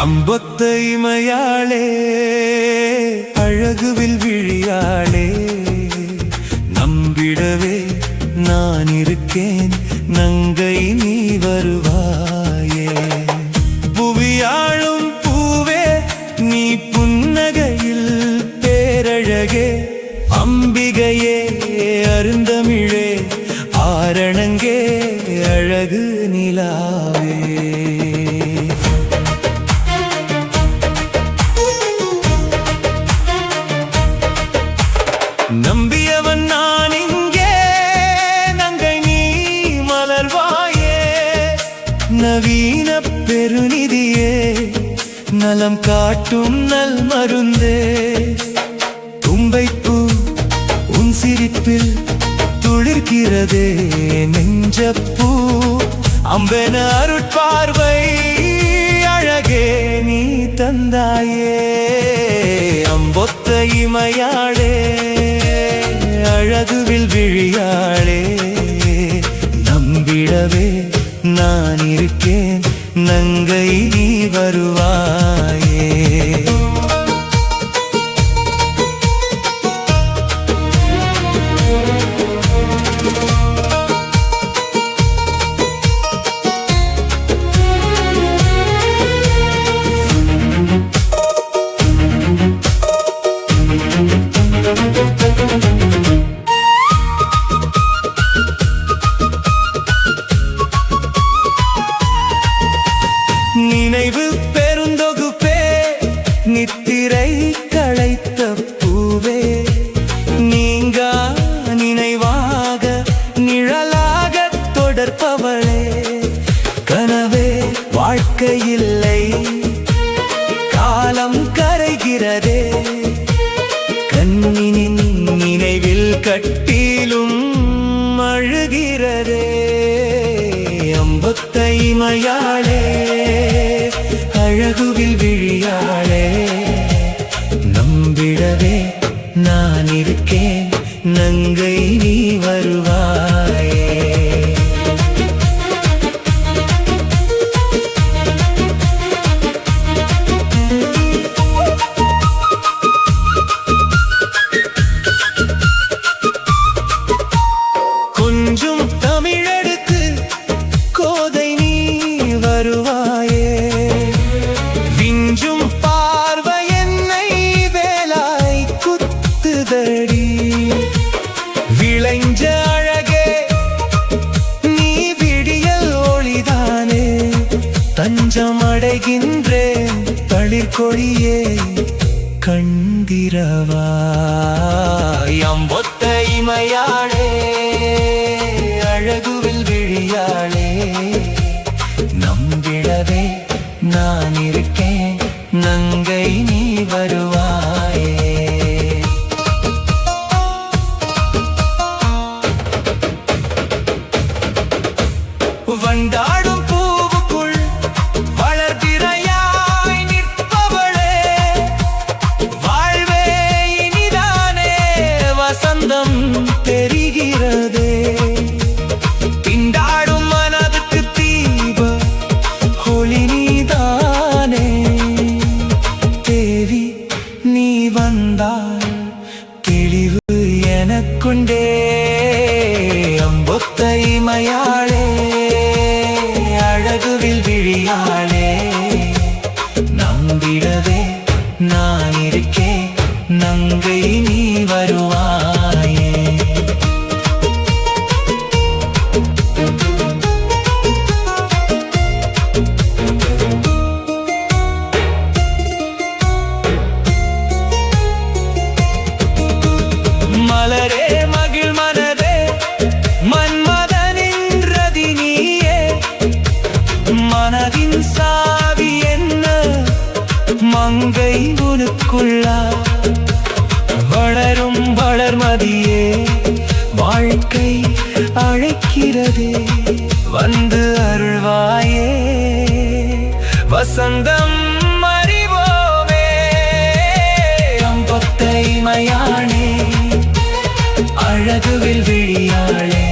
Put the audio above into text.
அம்பொத்தை மயாளே அழகுவில் விழியாளே நம்பிடவே நான் இருக்கேன் நங்கை நீ வருவாயே புவியாளும் பூவே நீ புன்னகையில் பேரழகே அம்பிகையே அருந்தமிழே ஆரணங்கே அழகு நிலாவே நம்பியவன் நான் இங்கே நங்கை நீ மலர்வாயே நவீன பெருநிதியே நலம் காட்டும் நல் மருந்தே தும்பைப்பூ உன் சிரிப்பில் துளிர்கிறதே நெஞ்சப்பூ அம்பென அருட்பார்வை அழகே நீ தந்தாயே அம்பொத்தை மயாளே அழகுவில் விழியாளே நம்பிடவே நான் இருக்கேன் நங்கை நீ வருவாயே நினைவு பெருந்தொகுப்பே நித்திரை களைத்த பூவே நீங்கா நினைவாக நிழலாக தொடர்பவளே கனவே வாழ்க்கையில்லை காலம் கரைகிறதே கண்ணினின் நினைவில் கட்டிலும் அழுகிறதே அம்பொத்தை மயாளே அழகுவில் விழியாளே நம்பிடவே நான் இருக்கேன் நங்கை நீ வருவாயே கொஞ்சம் தமிழெடுத்து கோதை நீ வருவாயே விஞ்சும் பார்வை என்னை வேலாய் குத்துதடி விளைஞ்ச அழகே நீ விடியல் ஒளிதானே தஞ்சம் அடைகின்றேன் தளிர்கொடியே கண்டிரவாய் அம்பொத்தை மயாளே அழகுவில் விழியாளே நம்பிடவே நான் இருக்கேன் நங்கை நீ வருவாயே வண்டாடும் பூவுக்குள் வளர்பிறையாய் நிற்பவளே வாழ்வே இனிதானே வசந்தம் தெரிகிறதே திண்டாடும் மனதுக்கு தீப ஒளி நீதானே தேவி நீ வந்தால் தெளிவு எனக்குண்டே அம்பொத்தை மயாளே அழகுவில் விழியாளே நம்பிடவே நான் இருக்கேன் நங்கை நீ வருவாயே மலரே மகிழ் மனதே மன்மதனின் ரதினியே மனதின் சாவி என்ன மங்கை உனக்குள்ளா வளரும் வளர்மதியே வாழ்க்கை அழைக்கிறதே சொந்தம் அறிவோமே. அம்பொத்தை மயானே, அழகுவில் விழியாளே,